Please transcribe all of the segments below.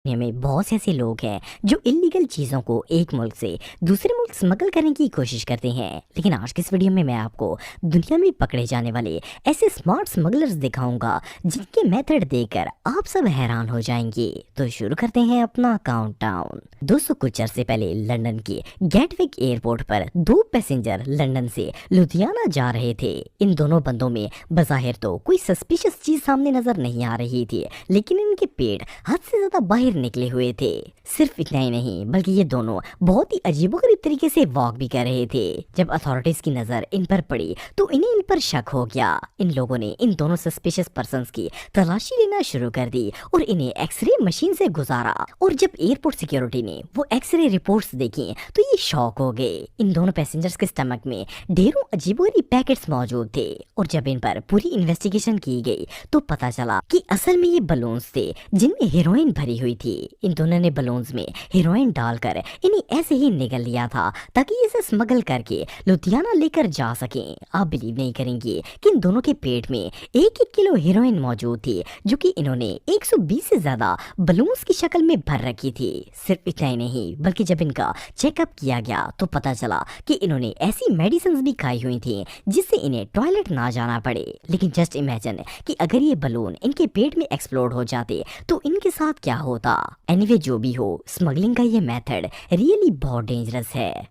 दुनिया में बहुत से ऐसे लोग हैं जो इलीगल चीज़ों को एक मुल्क से दूसरे मुल्क स्मगल करने की कोशिश करते हैं। लेकिन आज के इस वीडियो में मैं आपको दुनिया में पकड़े जाने वाले ऐसे स्मार्ट स्मगलर्स दिखाऊंगा जिनके मेथड देखकर आप सब हैरान हो जाएंगे। तो शुरू करते हैं अपना काउंटडाउन। दोस्तों, कुछ अरसे पहले लंदन के गेटविक एयरपोर्ट पर दो पैसेंजर लंदन से लुधियाना जा रहे थे। इन दोनों बंदों में बज़ाहिर तो कोई सस्पिशियस चीज सामने नजर नहीं आ रही थी, लेकिन इनके पेट हद से ज्यादा बाहर निकले हुए थे। सिर्फ इतना ही नहीं बल्कि ये दोनों बहुत ही अजीबोगरीब तरीके से वॉक भी कर रहे थे। जब अथॉरिटीज की नजर इन पर पड़ी तो इन्हें इन पर शक हो गया। इन लोगों ने इन दोनों सस्पिशियस पर्संस की तलाशी लेना शुरू कर दी और इन्हें एक्सरे मशीन से गुजारा। और जब एयरपोर्ट सिक्योरिटी ने वो एक्सरे रिपोर्ट्स देखी तो ये शॉक हो गए। इन दोनों पैसेंजर्स के स्टमक में ढेरों अजीबोगरीब पैकेट्स मौजूद थे और जब इन पर पूरी इन्वेस्टिगेशन की गई तो पता चला कि असल में ये बलून्स थे जिनमें हेरोइन भरी हुई थी। इन दोनों ने बलून्स में हेरोइन डालकर इन्हें ऐसे ही निगल लिया था ताकि इसे स्मगल करके लुधियाना लेकर जा सकें। आप बिलीव नहीं करेंगे कि इन दोनों के पेट में एक एक किलो हेरोइन मौजूद थी, जो कि इन्होंने 120 से ज्यादा बलून्स की शक्ल में भर रखी थी। सिर्फ इतना ही नहीं बल्कि जब इनका चेकअप किया गया तो पता चला कि इन्होंने ऐसी मेडिसिन भी खाई हुई थी जिससे इन्हें टॉयलेट ना जाना पड़े। लेकिन जस्ट इमेजिन कि अगर ये बलून इनके पेट में एक्सप्लोड हो जाते तो इनके साथ क्या होता। एनीवे, जो भी हो, स्मगलिंग का ये मेथड रियली बहुत डेंजरस है।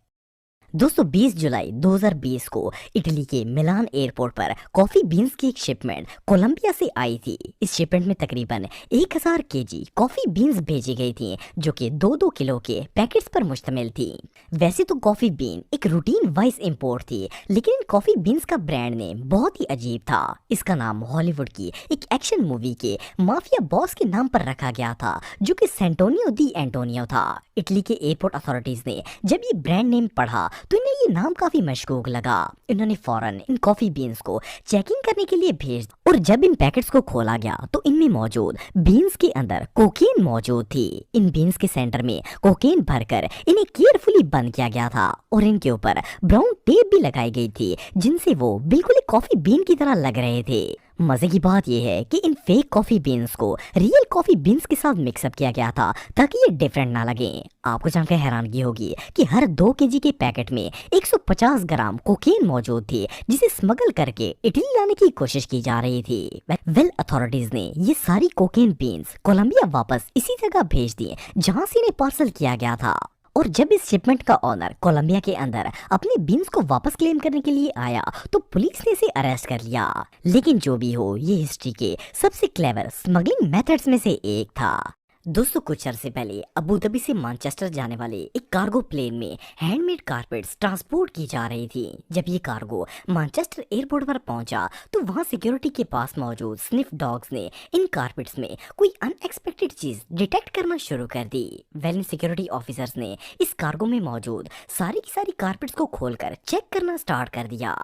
दोस्तों, 20 जुलाई 2020 को इटली के मिलान एयरपोर्ट पर कॉफी बीन्स की एक शिपमेंट कोलंबिया से आई थी। इस शिपमेंट में तकरीबन 1000 केजी कॉफी बीन्स भेजी गई थी, जो कि 2-2 किलो के पैकेट्स पर मुश्तमिल थी। वैसे तो कॉफी बीन एक रूटीन वाइज इंपोर्ट थी, लेकिन इन कॉफी बीन्स का ब्रांड नेम बहुत ही अजीब था। इसका नाम हॉलीवुड की एक एक्शन मूवी के माफिया बॉस के नाम पर रखा गया था, जो कि सेंटोनियो दी एंटोनियो था। इटली के एयरपोर्ट अथॉरिटीज ने जब ये ब्रांड नेम पढ़ा तो इन्हें ये नाम काफी मशकूक लगा। इन्होंने फौरन इन कॉफी बीन्स को चेकिंग करने के लिए भेज और जब इन पैकेट्स को खोला गया तो इनमें मौजूद बीन्स के अंदर कोकेन मौजूद थी। इन बीन्स के सेंटर में कोकेन भरकर इन्हें केयरफुली बंद किया गया था और इनके ऊपर ब्राउन टेप भी लगाई गई थी, जिनसे वो बिल्कुल एक कॉफी बीन की तरह लग रहे थे। मजे की बात यह है कि इन फेक कॉफी बीन्स को रियल कॉफी बीन्स के साथ मिक्सअप किया गया था ताकि ये डिफरेंट ना लगे। आपको जानकर हैरानगी होगी कि हर 2 केजी के पैकेट में 150 ग्राम कोकेन मौजूद थी, जिसे स्मगल करके इटली लाने की कोशिश की जा रही थी। वेल, अथॉरिटीज ने ये सारी कोकेन बीन्स कोलंबिया वापस इसी जगह भेज दिए जहां से इन्हें पार्सल किया गया था। और जब इस शिपमेंट का ऑनर कोलंबिया के अंदर अपने बीन्स को वापस क्लेम करने के लिए आया तो पुलिस ने इसे अरेस्ट कर लिया। लेकिन जो भी हो, ये हिस्ट्री के सबसे क्लेवर स्मगलिंग मेथड्स में से एक था। दोस्तों, कुछ अरसे पहले अबू धाबी से मैनचेस्टर जाने वाले एक कार्गो प्लेन में हैंडमेड कारपेट्स ट्रांसपोर्ट की जा रही थी। जब ये कार्गो मैनचेस्टर एयरपोर्ट पर पहुंचा तो वहां सिक्योरिटी के पास मौजूद स्निफ डॉग्स ने इन कारपेट्स में कोई अनएक्सपेक्टेड चीज डिटेक्ट करना शुरू कर दी। वेल, सिक्योरिटी ऑफिसर्स ने इस कार्गो में मौजूद सारी की सारी कारपेट्स को खोलकर चेक करना स्टार्ट कर दिया।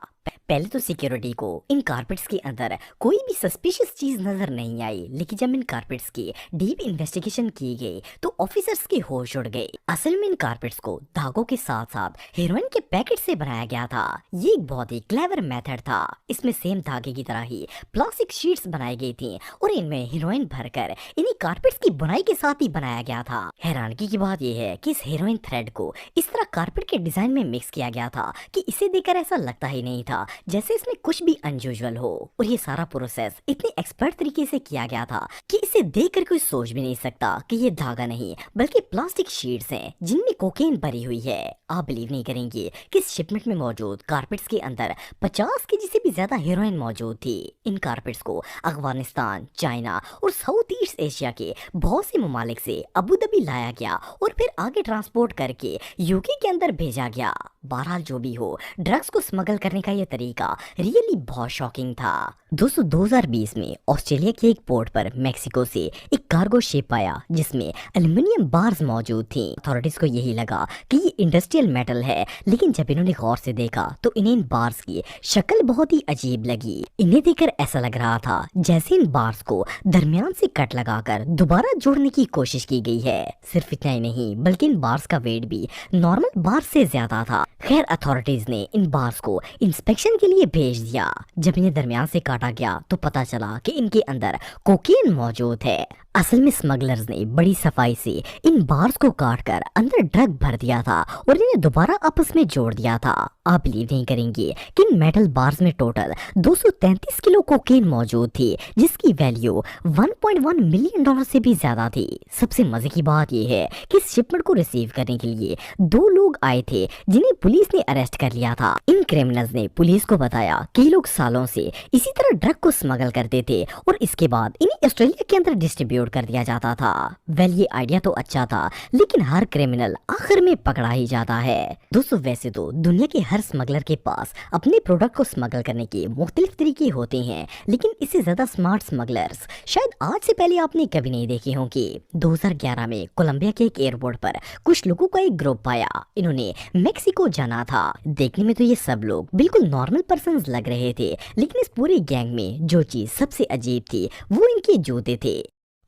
पहले तो सिक्योरिटी को इन कारपेट्स के अंदर कोई भी सस्पिशियस चीज नजर नहीं आई, लेकिन जब इन कारपेट्स की डीप इन्वेस्टिगेशन की गई तो ऑफिसर्स के होश उड़ गए। असल में इन कारपेट्स को धागों के साथ साथ हेरोइन के पैकेट से बनाया गया था। ये एक बहुत ही क्लेवर मेथड था। इसमें सेम धागे की तरह ही प्लास्टिक शीट्स बनाई गई थी और इनमें हेरोइन भरकर इन्हीं कारपेट्स की बुनाई के साथ ही बनाया गया था। हैरानगी की बात यह है कि इस हेरोइन थ्रेड को इस तरह कारपेट के डिजाइन में मिक्स किया गया था कि इसे देखकर ऐसा लगता ही नहीं था जैसे इसमें कुछ भी अनयूजुअल हो। और ये सारा प्रोसेस इतने एक्सपर्ट तरीके से किया गया था कि इसे देखकर कोई सोच भी नहीं सकता कि ये धागा नहीं बल्कि प्लास्टिक शीट्स हैं जिनमें कोकेन भरी हुई है। आप बिलीव नहीं करेंगे कि इस शिपमेंट में मौजूद कारपेट्स के अंदर 50 केजी से भी ज्यादा हेरोइन मौजूद थी। इन कारपेट्स को अफगानिस्तान, चाइना और साउथ ईस्ट एशिया के बहुत से ममालिक से अबू धाबी लाया गया और फिर आगे ट्रांसपोर्ट करके यूके के अंदर भेजा गया। बहरहाल, जो भी हो, ड्रग्स को स्मगल करने का ये तरीका रियली बहुत शॉकिंग था। दोस्तों, 2020 में ऑस्ट्रेलिया के एक पोर्ट पर मेक्सिको से एक कार्गो शिप आया जिसमें एल्युमिनियम बार्स मौजूद थी। अथॉरिटीज को यही लगा कि ये इंडस्ट्रियल मेटल है, लेकिन जब इन्होंने गौर से देखा तो इन्हें इन बार्स की शक्ल बहुत ही अजीब लगी। इन्हें देखकर ऐसा लग रहा था जैसे इन बार्स को दरमियान से कट लगाकर दोबारा जोड़ने की कोशिश की गई है। सिर्फ इतना ही नहीं बल्कि इन बार्स का वेट भी नॉर्मल बार्स से ज्यादा था। खैर, अथॉरिटीज ने इन बार्स को इंस्पेक्शन के लिए भेज दिया। जब इन्हें दरमियान से काटा गया तो पता चला कि इनके अंदर कोकेन मौजूद है। असल में स्मगलर्स ने बड़ी सफाई से इन बार्स को काटकर अंदर ड्रग भर दिया था और इन्हें दोबारा आपस में जोड़ दिया था। आप बिलीव नहीं करेंगे कि इन मेटल बार्स में टोटल 233 किलो कोकेन मौजूद थी, जिसकी वैल्यू 1.1 मिलियन डॉलर से भी ज्यादा थी। सबसे मजे की बात यह है कि इस शिपमेंट को रिसीव करने के लिए 2 लोग आए थे जिन्हें पुलिस ने अरेस्ट कर लिया था। इन क्रिमिनल्स ने पुलिस को बताया कि ये लोग सालों से इसी तरह ड्रग को स्मगल करते थे और इसके बाद इन्हें ऑस्ट्रेलिया के अंदर डिस्ट्रीब्यूट कर दिया जाता था। वेल, ये आइडिया तो अच्छा था, लेकिन हर क्रिमिनल आखिर में पकड़ा ही जाता है। दोस्तों, वैसे तो दुनिया के हर स्मगलर के पास अपने प्रोडक्ट को स्मगल करने के मुख्तलिफ तरीके होते हैं, लेकिन इससे ज्यादा स्मार्ट स्मगलर्स शायद आज से पहले आपने कभी नहीं देखे होंगे। 2011 में कोलंबिया के एक एयरपोर्ट पर कुछ लोगों का एक ग्रुप आया। इन्होंने मेक्सिको जाना था। देखने में तो ये सब लोग बिल्कुल नॉर्मल पर्सन लग रहे थे, लेकिन इस पूरे गैंग में जो चीज सबसे अजीब थी वो इनके जूते थे।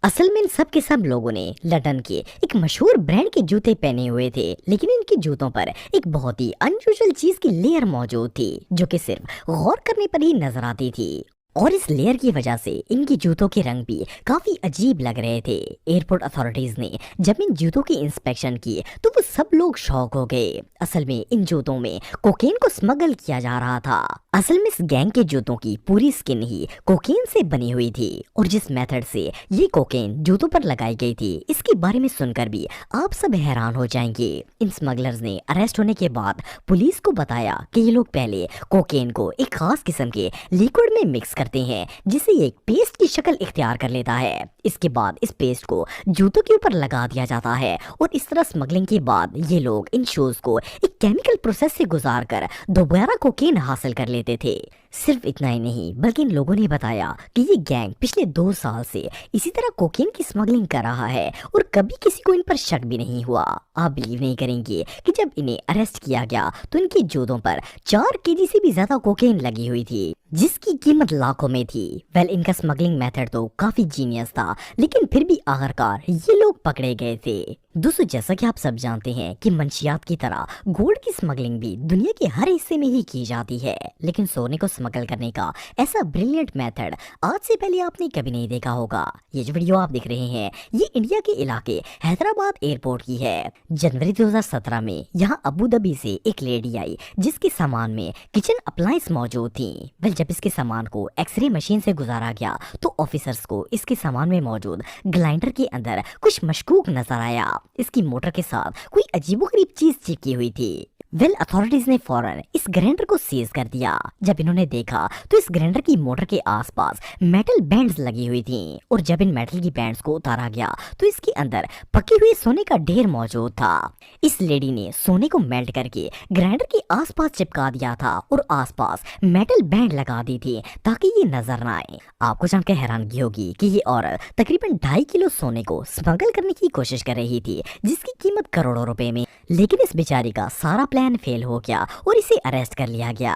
असल में इन सब के सब लोगों ने लंदन के एक मशहूर ब्रांड के जूते पहने हुए थे, लेकिन इनके जूतों पर एक बहुत ही अनयूजुअल चीज की लेयर मौजूद थी जो कि सिर्फ गौर करने पर ही नजर आती थी। और इस लेयर की वजह से इनके जूतों के रंग भी काफी अजीब लग रहे थे। एयरपोर्ट अथॉरिटीज ने जब इन जूतों की इंस्पेक्शन की तो वो सब लोग शॉक हो गए। असल में इन जूतों में कोकेन को स्मगल किया जा रहा था। असल में इस गैंग के जूतों की पूरी स्किन ही कोकेन से बनी हुई थी और जिस मेथड से ये कोकेन जूतों पर लगाई गई थी, इसके बारे में सुनकर भी आप सब हैरान हो जाएंगे। इन स्मगलर्स ने अरेस्ट होने के बाद पुलिस को बताया कि ये लोग पहले कोकेन को एक खास किस्म के लिक्विड में मिक्स करते हैं, जिससे ये एक पेस्ट की शक्ल इख्तियार कर लेता है। इसके बाद इस पेस्ट को जूतों के ऊपर लगा दिया जाता है और इस तरह स्मगलिंग के बाद ये लोग इन शूज को एक केमिकल प्रोसेस से गुजार कर दोबारा कोकेन हासिल कर लेते थे। सिर्फ इतना ही नहीं, बल्कि इन लोगों ने बताया कि ये गैंग पिछले 2 साल से इसी तरह कोकेन की स्मगलिंग कर रहा है और कभी किसी को इन पर शक भी नहीं हुआ। आप बिलीव नहीं करेंगे कि जब इन्हें अरेस्ट किया गया तो इनके जूतों पर 4 केजी से भी ज्यादा कोकेन लगी हुई थी, जिसकी कीमत लाखों में थी। वेल, इनका स्मगलिंग मेथड तो काफी जीनियस था, लेकिन फिर भी आखिरकार ये लोग पकड़े गए थे। दोस्तों, जैसा कि आप सब जानते हैं कि मंशियात की तरह गोल्ड की स्मगलिंग भी दुनिया के हर हिस्से में ही की जाती है, लेकिन सोने को स्मगल करने का ऐसा ब्रिलियंट मेथड आज से पहले आपने कभी नहीं देखा होगा। ये जो वीडियो आप देख रहे हैं, ये इंडिया के इलाके हैदराबाद एयरपोर्ट की है। जनवरी 2017 में यहाँ अबू धाबी से एक लेडी आई जिसके सामान में किचन अप्लायंस मौजूद थी। वेल, जब इसके सामान को एक्सरे मशीन से गुजारा गया तो ऑफिसर्स को इसके सामान में मौजूद ग्लाइंडर के अंदर कुछ मशकूक नजर आया। इसकी मोटर के साथ कोई अजीबोगरीब चीज चिपकी हुई थी। वेल, अथॉरिटीज ने फौरन इस ग्राइंडर को सीज कर दिया। जब इन्होंने देखा तो इस ग्राइंडर की मोटर के आसपास मेटल बैंड्स लगी हुई थी और जब इन मेटल की बैंड्स को उतारा गया तो इसके अंदर पके हुए सोने का ढेर मौजूद था। इस लेडी ने सोने को मेल्ट करके ग्राइंडर के आसपास चिपका दिया था और आसपास मेटल बैंड लगा दी थी ताकि ये नजर न आए। आपको जानकर हैरानगी होगी कि ये औरत तकरीबन 2.5 किलो सोने को स्मगल करने की कोशिश कर रही थी, जिसकी कीमत करोड़ों रुपए में। लेकिन इस बेचारी का सारा प्लान फेल हो गया और इसे अरेस्ट कर लिया गया।